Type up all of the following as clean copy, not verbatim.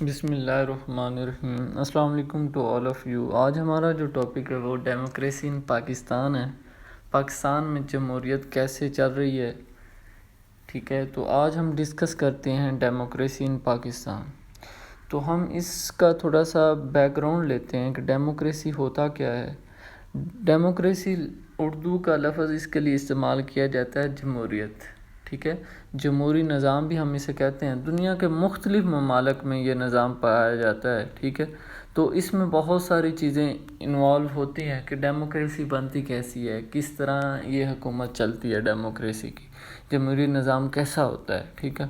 بسم اللہ الرحمن الرحیم۔ السلام علیکم ٹو آل آف یو۔ آج ہمارا جو ٹاپک ہے وہ ڈیموکریسی ان پاکستان ہے۔ پاکستان میں جمہوریت کیسے چل رہی ہے، ٹھیک ہے۔ تو آج ہم ڈسکس کرتے ہیں ڈیموکریسی ان پاکستان۔ تو ہم اس کا تھوڑا سا بیک گراؤنڈ لیتے ہیں کہ ڈیموکریسی ہوتا کیا ہے۔ ڈیموکریسی اردو کا لفظ اس کے لیے استعمال کیا جاتا ہے جمہوریت، ٹھیک ہے۔ جمہوری نظام بھی ہم اسے کہتے ہیں۔ دنیا کے مختلف ممالک میں یہ نظام پایا جاتا ہے، ٹھیک ہے۔ تو اس میں بہت ساری چیزیں انوالو ہوتی ہیں کہ ڈیموکریسی بنتی کیسی ہے، کس طرح یہ حکومت چلتی ہے ڈیموکریسی کی، جمہوری نظام کیسا ہوتا ہے، ٹھیک ہے۔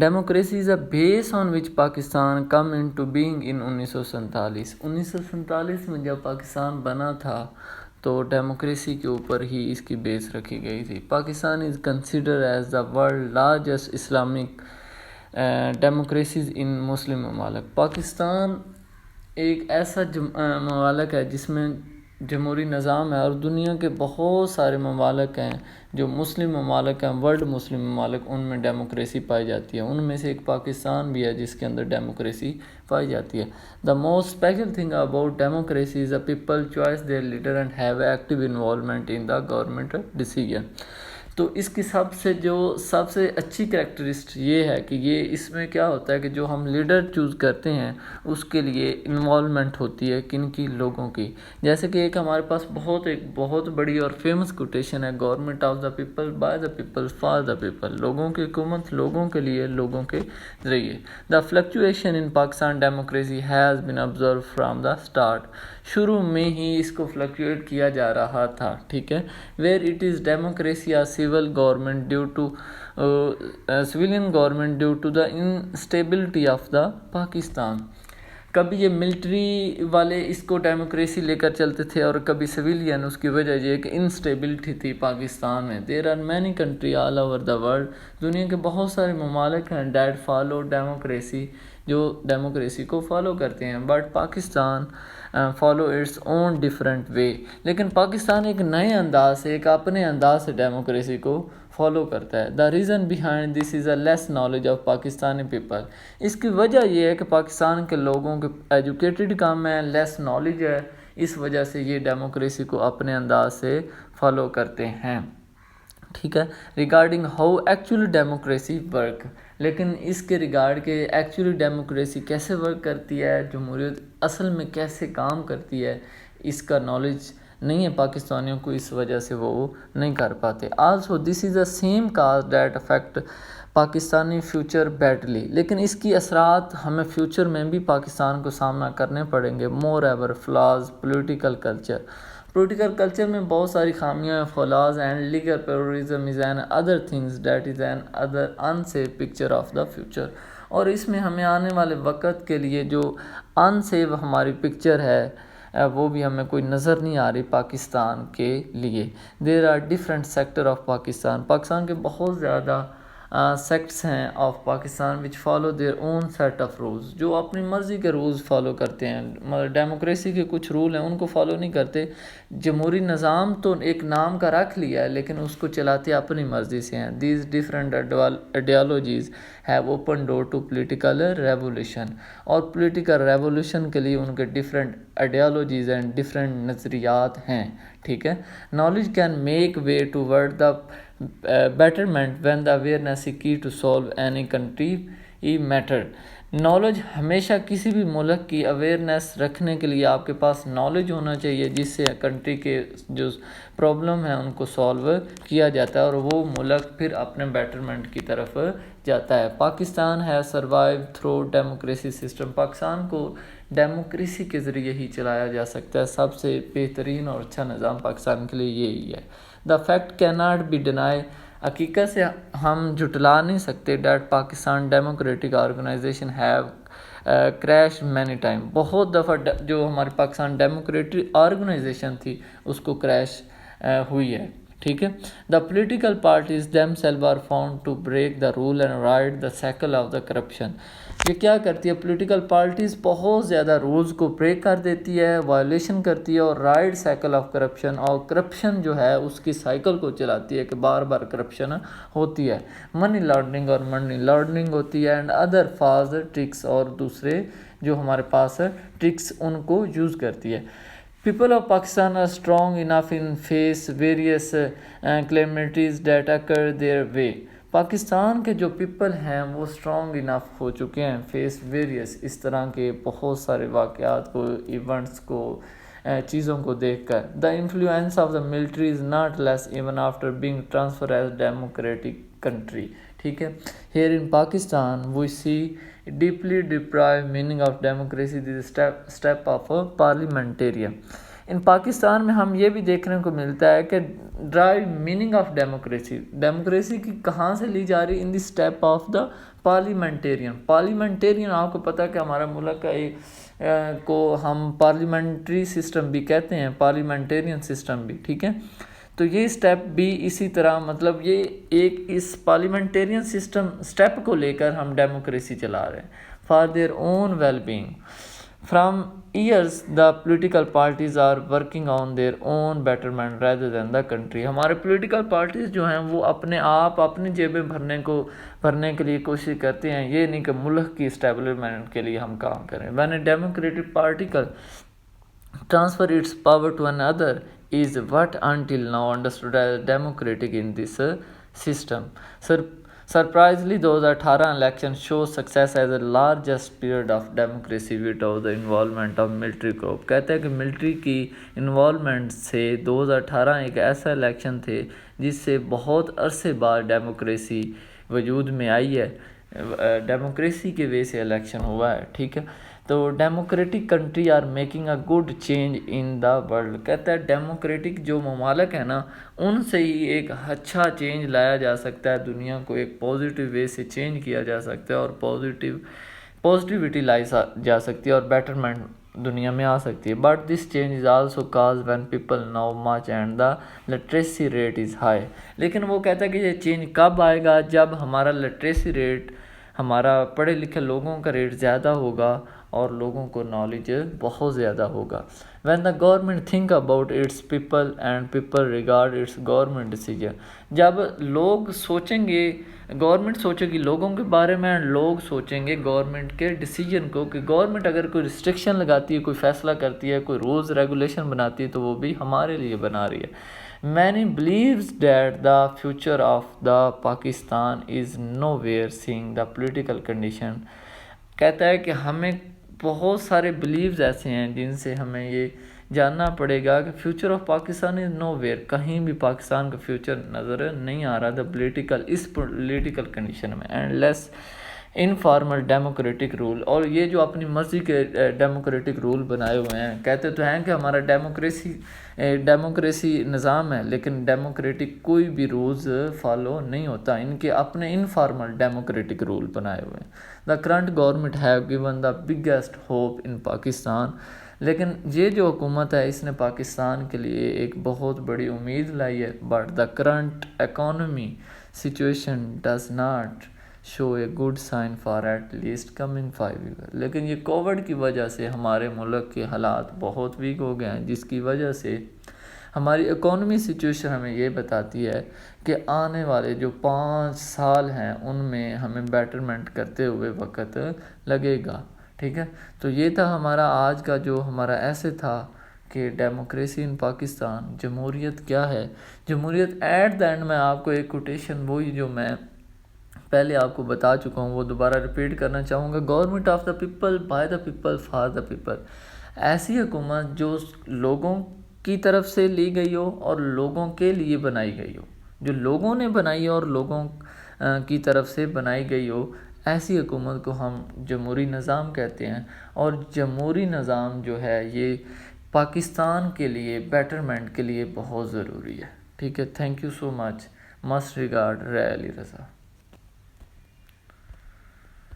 Democracy is a base on which Pakistan come into being in 1947۔ 1947 میں جب پاکستان بنا تھا تو ڈیموکریسی کے اوپر ہی اس کی بیس رکھی گئی تھی۔ Pakistan is consider as the world largest Islamic democracies in مسلم ممالک۔ پاکستان ایک ایسا ممالک ہے جس میں جمہوری نظام ہے، اور دنیا کے بہت سارے ممالک ہیں جو مسلم ممالک ہیں، ورلڈ مسلم ممالک، ان میں ڈیموکریسی پائی جاتی ہے۔ ان میں سے ایک پاکستان بھی ہے جس کے اندر ڈیموکریسی پائی جاتی ہے۔ The most special thing about democracy is the people choose their leader and have active involvement in the government decision۔ تو اس کی سب سے اچھی کریکٹرسٹ یہ ہے کہ اس میں کیا ہوتا ہے کہ جو ہم لیڈر چوز کرتے ہیں اس کے لیے انوالومنٹ ہوتی ہے کن کی، لوگوں کی۔ جیسے کہ ایک ہمارے پاس ایک بہت بڑی اور فیمس کوٹیشن ہے، government of the people by the people for the people. لوگوں کی حکومت لوگوں کے لیے، لوگوں کے ذریعے۔ The fluctuation in Pakistan democracy has been observe from the start. شروع میں ہی اس کو فلکچویٹ کیا جا رہا تھا، ٹھیک ہے۔ Where it is democracy a civilian government due to the instability of the Pakistan۔ کبھی یہ ملٹری والے اس کو ڈیموکریسی لے کر چلتے تھے اور کبھی سویلین۔ اس کی وجہ یہ کہ انسٹیبلٹی تھی پاکستان میں۔ There are many country all over the world. دنیا کے بہت سارے ممالک ہیں دیٹ فالو ڈیموکریسی، جو ڈیموکریسی کو فالو کرتے ہیں، but Pakistan follow its own different way. لیکن پاکستان ایک نئے انداز سے، ایک اپنے انداز سے ڈیموکریسی کو فالو کرتا ہے۔ The reason behind this is a less knowledge of Pakistani people. اس کی وجہ یہ ہے کہ پاکستان کے لوگوں کے ایجوکیٹڈ کم ہے، لیس نالج ہے، اس وجہ سے یہ ڈیموکریسی کو اپنے انداز سے فالو کرتے ہیں، ٹھیک ہے۔ Regarding how actually democracy work, لیکن اس کے ریگارڈ کے ایکچولی ڈیموکریسی کیسے ورک کرتی ہے، جمہوریت اصل میں کیسے کام کرتی ہے، اس کا نالج نہیں ہے پاکستانیوں کو، اس وجہ سے وہ نہیں کر پاتے۔ Also this is a same cause that affect Pakistani future badly. لیکن اس کی اثرات ہمیں فیوچر میں بھی پاکستان کو سامنا کرنے پڑیں گے۔ Moreover flaws political culture میں بہت ساری خامیاں ہیں، فلاز اینڈ لیگر پیروریزم is another things that is another unsafe picture of the future. اور اس میں ہمیں آنے والے وقت کے لیے جو انسیف ہماری پکچر ہے وہ بھی ہمیں کوئی نظر نہیں آ رہی پاکستان کے لیے۔ There are different sector of Pakistan کے بہت زیادہ سیکٹس ہیں of Pakistan which follow their own set of rules, جو اپنی مرضی کے رولز فالو کرتے ہیں۔ مگر ڈیموکریسی کے کچھ رول ہیں ان کو فالو نہیں کرتے۔ جمہوری نظام تو ایک نام کا رکھ لیا ہے لیکن اس کو چلاتے اپنی مرضی سے ہیں۔ These different ideologies have open door to political revolution, اور پولیٹیکل ریولیوشن کے لیے ان کے ڈفرینٹ آئیڈیالوجیز اینڈ ڈفرینٹ نظریات ہیں، ٹھیک ہے۔ Knowledge can make way toward the betterment when the awareness is key to solve any country matter۔ Knowledge ہمیشہ کسی بھی ملک کی اویئرنیس رکھنے کے لیے آپ کے پاس نالج ہونا چاہیے، جس سے کنٹری کے جو پرابلم ہیں ان کو سالو کیا جاتا ہے اور وہ ملک پھر اپنے بیٹرمنٹ کی طرف جاتا ہے۔ پاکستان ہے survive through democracy system. Pakistan کو ڈیموکریسی کے ذریعے ہی چلایا جا سکتا ہے۔ سب سے بہترین اور اچھا نظام پاکستان کے لیے یہی ہے۔ دا فیکٹ کی ناٹ بی ڈینائی، حقیقت سے ہم جھٹلا نہیں سکتے that Pakistan democratic organization have crash many time. بہت دفعہ جو ہماری پاکستان ڈیموکریٹک آرگنائزیشن تھی اس کو کریش ہوئی ہے۔ ٹھیک ہے. The political parties them self are found to break the rule and ride the cycle of the corruption. یہ کیا کرتی ہے پولیٹیکل پارٹیز؟ بہت زیادہ رولز کو بریک کر دیتی ہے، وائلیشن کرتی ہے اور رائڈ سائیکل آف کرپشن، اور کرپشن جو ہے اس کی سائیکل کو چلاتی ہے کہ بار بار کرپشن ہوتی ہے. منی لانڈرنگ اور منی لانڈرنگ ہوتی ہے اینڈ ادر فاز ٹرکس، اور دوسرے جو ہمارے پاس ٹرکس ان کو یوز کرتی ہے. People of Pakistan are strong enough in face various calamities that occur their way. Pakistan کے جو پیپل ہیں وہ اسٹرانگ انف ہو چکے ہیں فیس ویریس اس طرح کے بہت سارے واقعات کو، ایونٹس کو، چیزوں کو دیکھ کر. The influence of the military is not less even after being transfer as democratic country. ٹھیک ہے. Here in Pakistan we see deeply deprived meaning of democracy is the step of parliamentarian. ان پاکستان میں ہم یہ بھی دیکھنے کو ملتا ہے کہ ڈرائیو میننگ آف ڈیموکریسی کی کہاں سے لی جا رہی؟ In the step of the parliamentarian. آپ کو پتہ ہے کہ ہمارا ملک کا کو ہم پارلیمنٹری سسٹم بھی کہتے ہیں، پارلیمنٹیرین سسٹم بھی. ٹھیک ہے. تو یہ اسٹیپ بھی اسی طرح، مطلب یہ ایک اس پارلیمنٹیرین سسٹم اسٹیپ کو لے کر ہم ڈیموکریسی چلا رہے ہیں for their own well being. From years the political parties are working on their own betterment rather than the country. ہمارے پولیٹیکل پارٹیز جو ہیں وہ اپنے آپ اپنی جیبیں بھرنے کے لیے کوشش کرتے ہیں، یہ نہیں کہ ملک کی اسٹیبلمنٹ کے لیے ہم کام کریں. When a democratic particle transfer its power to another is what until now understood as democratic in this system. Surprisingly, 2018 election shows success as the largest period of democracy without the involvement of military group. کہتے ہیں کہ military کی involvement سے 2018 ایک ایسا election تھے جس سے بہت عرصے بعد ڈیموکریسی وجود میں آئی ہے، ڈیموکریسی کے وجہ سے الیکشن ہوا ہے. ٹھیک ہے. تو democratic country are making a good change in the world. کہتا ہے ڈیموکریٹک جو ممالک ہیں نا ان سے ہی ایک اچھا چینج لایا جا سکتا ہے، دنیا کو ایک پازیٹیو وے سے چینج کیا جا سکتا ہے اور پازیٹیوٹی لائی جا سکتی ہے اور بیٹرمنٹ دنیا میں آ سکتی ہے. But this change is also cause when people know much and the literacy rate is high. لیکن وہ کہتا ہے کہ یہ چینج کب آئے گا؟ جب ہمارا لٹریسی ریٹ، ہمارا پڑھے لکھے لوگوں کا ریٹ زیادہ ہوگا اور لوگوں کو نالج بہت زیادہ ہوگا. When the government think about its people and people regard its government decision. جب لوگ سوچیں گے، گورنمنٹ سوچے گی لوگوں کے بارے میں، لوگ سوچیں گے گورنمنٹ کے ڈیسیجن کو کہ گورنمنٹ اگر کوئی ریسٹرکشن لگاتی ہے، کوئی فیصلہ کرتی ہے، کوئی رولز ریگولیشن بناتی ہے تو وہ بھی ہمارے لیے بنا رہی ہے. Many believes that the future of the Pakistan is nowhere seeing the political condition. کہتا ہے کہ ہمیں بہت سارے بلیوز ایسے ہیں جن سے ہمیں یہ جاننا پڑے گا کہ future of Pakistan is nowhere, کہیں بھی پاکستان کا فیوچر نظر نہیں آ رہا اس پولیٹیکل کنڈیشن میں. Endless informal democratic rule, اور یہ جو اپنی مرضی کے ڈیموکریٹک رول بنائے ہوئے ہیں، کہتے تو ہیں کہ ہمارا ڈیموکریسی نظام ہے لیکن ڈیموکریٹک کوئی بھی رولز فالو نہیں ہوتا، ان کے اپنے انفارمل ڈیموکریٹک رول بنائے ہوئے ہیں. The current government have given the biggest hope in Pakistan. لیکن یہ جو حکومت ہے اس نے پاکستان کے لیے ایک بہت بڑی امید لائی ہے. But the current economy situation does not show a good sign for at least coming 5 years. لیکن یہ کووڈ کی وجہ سے ہمارے ملک کے حالات بہت ویک ہو گئے ہیں، جس کی وجہ سے ہماری اکانومی سچویشن ہمیں یہ بتاتی ہے کہ آنے والے جو 5 سال ہیں ان میں ہمیں بیٹرمنٹ کرتے ہوئے وقت لگے گا. ٹھیک ہے. تو یہ تھا ہمارا آج کا جو ہمارا ایسے تھا کہ ڈیموکریسی ان پاکستان، جمہوریت کیا ہے. جمہوریت ایٹ دا اینڈ میں آپ کو ایک کوٹیشن وہی جو میں پہلے آپ کو بتا چکا ہوں وہ دوبارہ ریپیٹ کرنا چاہوں گا. Government of the people, by the people, for the people. ایسی حکومت جو لوگوں کی طرف سے لی گئی ہو اور لوگوں کے لیے بنائی گئی ہو، جو لوگوں نے بنائی اور لوگوں کی طرف سے بنائی گئی ہو، ایسی حکومت کو ہم جمہوری نظام کہتے ہیں. اور جمہوری نظام جو ہے یہ پاکستان کے لیے بیٹرمنٹ کے لیے بہت ضروری ہے. ٹھیک ہے. Thank you so much. Must regard ری علی رضا.